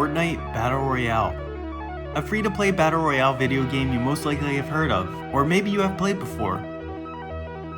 Fortnite Battle Royale. A free-to-play Battle Royale video game you most likely have heard of, or maybe you have played before.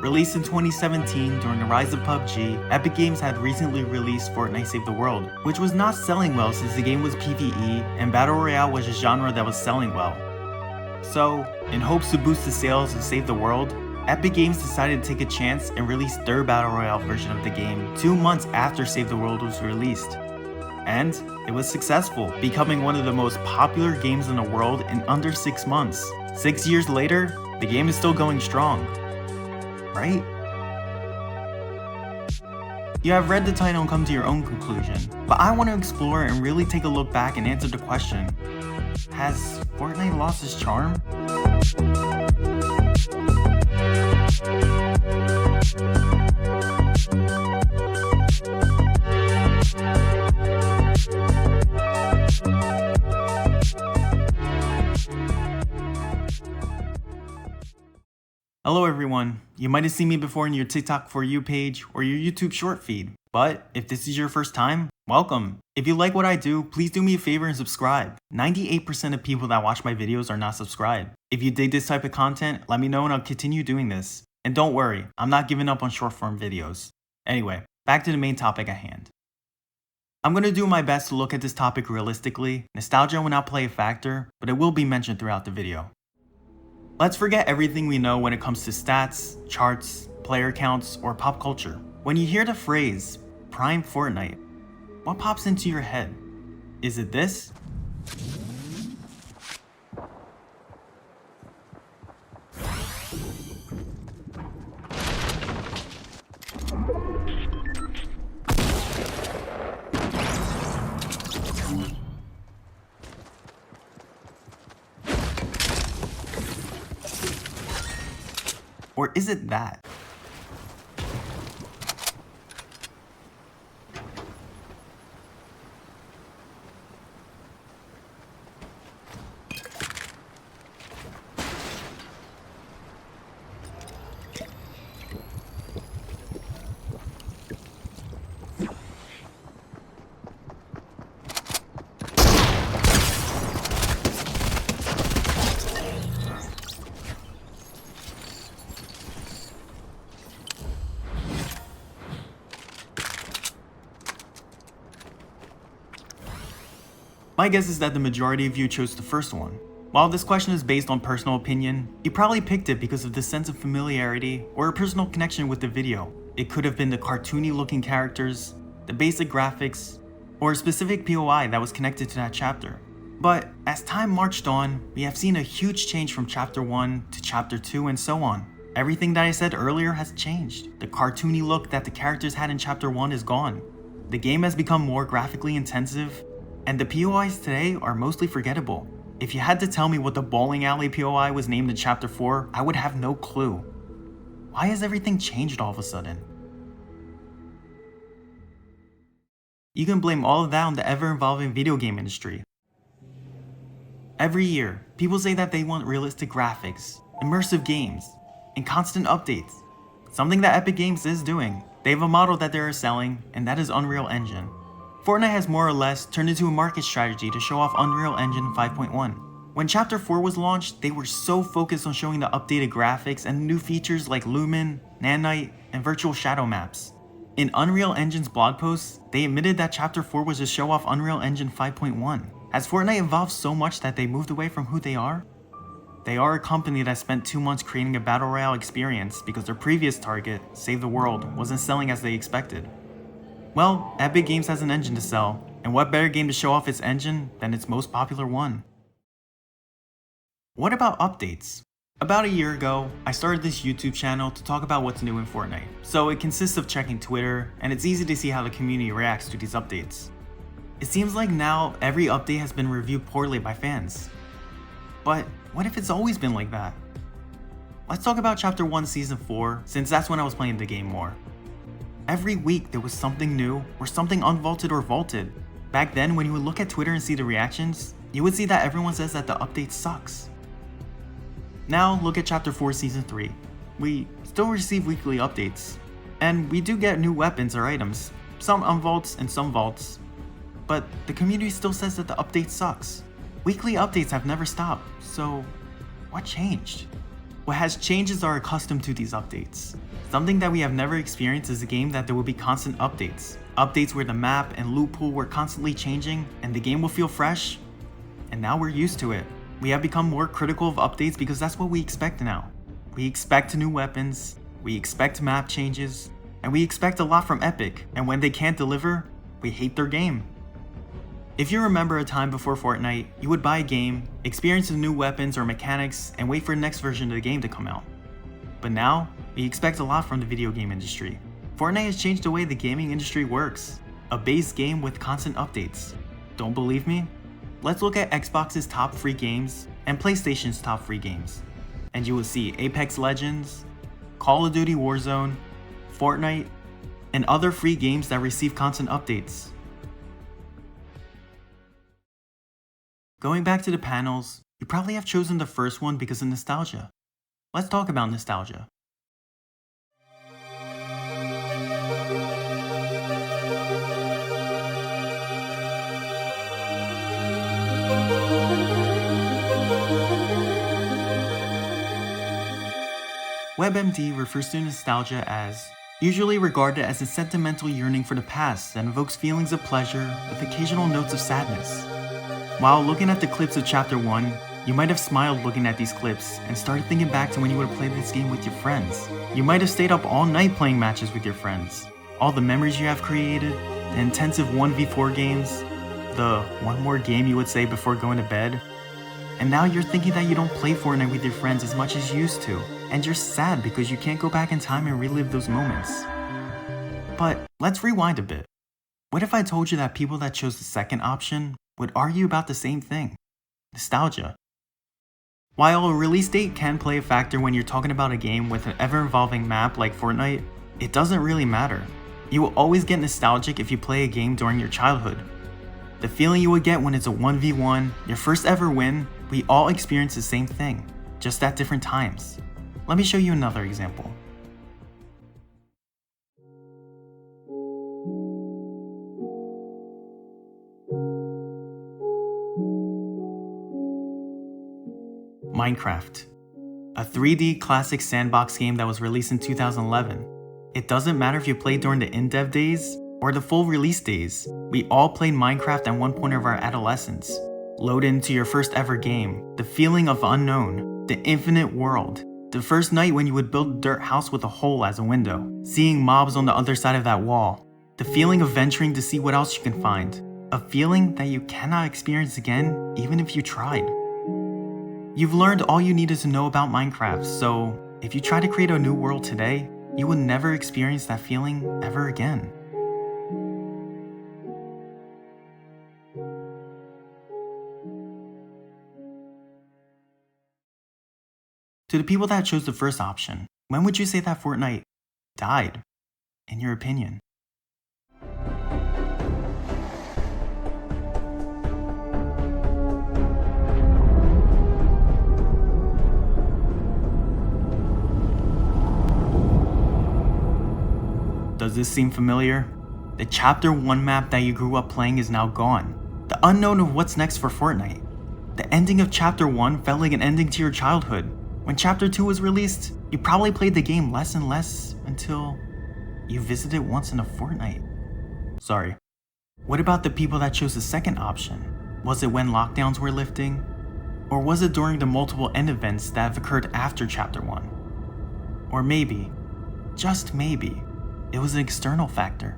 Released in 2017 during the rise of PUBG, Epic Games had recently released Fortnite Save the World, which was not selling well since the game was PvE and Battle Royale was a genre that was selling well. So, in hopes to boost the sales of Save the World, Epic Games decided to take a chance and release their Battle Royale version of the game 2 months after Save the World was released. And it was successful, becoming one of the most popular games in the world in under 6 months. 6 years later, the game is still going strong. Right? You have read the title and come to your own conclusion, but I want to explore and really take a look back and answer the question, has Fortnite lost its charm? Hello everyone, you might have seen me before in your TikTok For You page or your YouTube short feed, but if this is your first time, welcome. If you like what I do, please do me a favor and subscribe. 98% of people that watch my videos are not subscribed. If you dig this type of content, let me know and I'll continue doing this. And don't worry, I'm not giving up on short form videos. Anyway, back to the main topic at hand. I'm going to do my best to look at this topic realistically. Nostalgia will not play a factor, but it will be mentioned throughout the video. Let's forget everything we know when it comes to stats, charts, player counts, or pop culture. When you hear the phrase, Prime Fortnite, what pops into your head? Is it this? Or is it that? My guess is that the majority of you chose the first one. While this question is based on personal opinion, you probably picked it because of the sense of familiarity or a personal connection with the video. It could have been the cartoony looking characters, the basic graphics, or a specific POI that was connected to that chapter. But as time marched on, we have seen a huge change from chapter 1 to chapter 2 and so on. Everything that I said earlier has changed. The cartoony look that the characters had in chapter 1 is gone. The game has become more graphically intensive, and the POIs today are mostly forgettable. If you had to tell me what the bowling alley POI was named in chapter 4, I would have no clue. Why has everything changed all of a sudden? You can blame all of that on the ever-evolving video game industry. Every year, people say that they want realistic graphics, immersive games, and constant updates. Something that Epic Games is doing. They have a model that they are selling, and that is Unreal Engine. Fortnite has more or less turned into a market strategy to show off Unreal Engine 5.1. When Chapter 4 was launched, they were so focused on showing the updated graphics and new features like Lumen, Nanite, and virtual shadow maps. In Unreal Engine's blog posts, they admitted that Chapter 4 was to show off Unreal Engine 5.1. Has Fortnite evolved so much that they moved away from who they are? They are a company that spent 2 months creating a Battle Royale experience because their previous target, Save the World, wasn't selling as they expected. Well, Epic Games has an engine to sell, and what better game to show off its engine than its most popular one? What about updates? About a year ago, I started this YouTube channel to talk about what's new in Fortnite. So it consists of checking Twitter, and it's easy to see how the community reacts to these updates. It seems like now every update has been reviewed poorly by fans. But what if it's always been like that? Let's talk about Chapter 1 Season 4, since that's when I was playing the game more. Every week there was something new or something unvaulted or vaulted. Back then, when you would look at Twitter and see the reactions, you would see that everyone says that the update sucks. Now look at Chapter 4 Season 3. We still receive weekly updates, and we do get new weapons or items, some unvaults and some vaults. But the community still says that the update sucks. Weekly updates have never stopped, so what changed? What has changed is our accustomed to these updates. Something that we have never experienced is a game that there will be constant updates. Updates where the map and loot pool were constantly changing and the game will feel fresh. And now we're used to it. We have become more critical of updates because that's what we expect now. We expect new weapons, we expect map changes, and we expect a lot from Epic, and when they can't deliver, we hate their game. If you remember a time before Fortnite, you would buy a game, experience the new weapons or mechanics, and wait for the next version of the game to come out. But now, we expect a lot from the video game industry. Fortnite has changed the way the gaming industry works. A base game with constant updates. Don't believe me? Let's look at Xbox's top free games and PlayStation's top free games. And you will see Apex Legends, Call of Duty Warzone, Fortnite, and other free games that receive constant updates. Going back to the panels, you probably have chosen the first one because of nostalgia. Let's talk about nostalgia. WebMD refers to nostalgia as usually regarded as a sentimental yearning for the past that invokes feelings of pleasure with occasional notes of sadness. While looking at the clips of Chapter 1, you might have smiled looking at these clips and started thinking back to when you would have played this game with your friends. You might have stayed up all night playing matches with your friends. All the memories you have created, the intensive 1v4 games, the one more game you would say before going to bed. And now you're thinking that you don't play Fortnite with your friends as much as you used to, and you're sad because you can't go back in time and relive those moments. But let's rewind a bit. What if I told you that people that chose the second option would argue about the same thing? Nostalgia. While a release date can play a factor when you're talking about a game with an ever-evolving map like Fortnite, it doesn't really matter. You will always get nostalgic if you play a game during your childhood. The feeling you would get when it's a 1v1, your first ever win, we all experience the same thing, just at different times. Let me show you another example. Minecraft, a 3D classic sandbox game that was released in 2011. It doesn't matter if you played during the in-dev days or the full release days, we all played Minecraft at one point of our adolescence. Load into your first ever game, the feeling of unknown, the infinite world, the first night when you would build a dirt house with a hole as a window, seeing mobs on the other side of that wall, the feeling of venturing to see what else you can find, a feeling that you cannot experience again even if you tried. You've learned all you needed to know about Minecraft, so if you try to create a new world today, you will never experience that feeling ever again. To the people that chose the first option, when would you say that Fortnite died, in your opinion? Does this seem familiar? The Chapter 1 map that you grew up playing is now gone. The unknown of what's next for Fortnite. The ending of Chapter 1 felt like an ending to your childhood. When Chapter 2 was released, you probably played the game less and less until you visited once in a fortnight. Sorry. What about the people that chose the second option? Was it when lockdowns were lifting? Or was it during the multiple end events that have occurred after Chapter 1? Or maybe, just maybe, it was an external factor.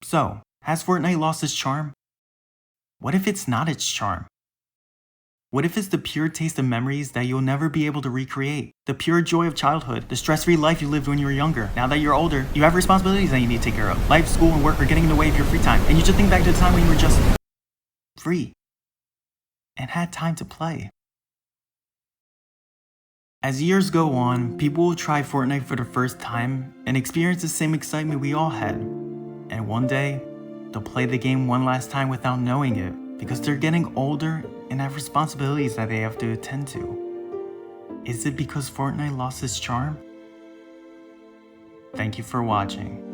So, has Fortnite lost its charm? What if it's not its charm? What if it's the pure taste of memories that you'll never be able to recreate? The pure joy of childhood, the stress-free life you lived when you were younger. Now that you're older, you have responsibilities that you need to take care of. Life, school, and work are getting in the way of your free time. And you just think back to the time when you were just free and had time to play. As years go on, people will try Fortnite for the first time and experience the same excitement we all had. And one day, they'll play the game one last time without knowing it because they're getting older and have responsibilities that they have to attend to. Is it because Fortnite lost its charm? Thank you for watching.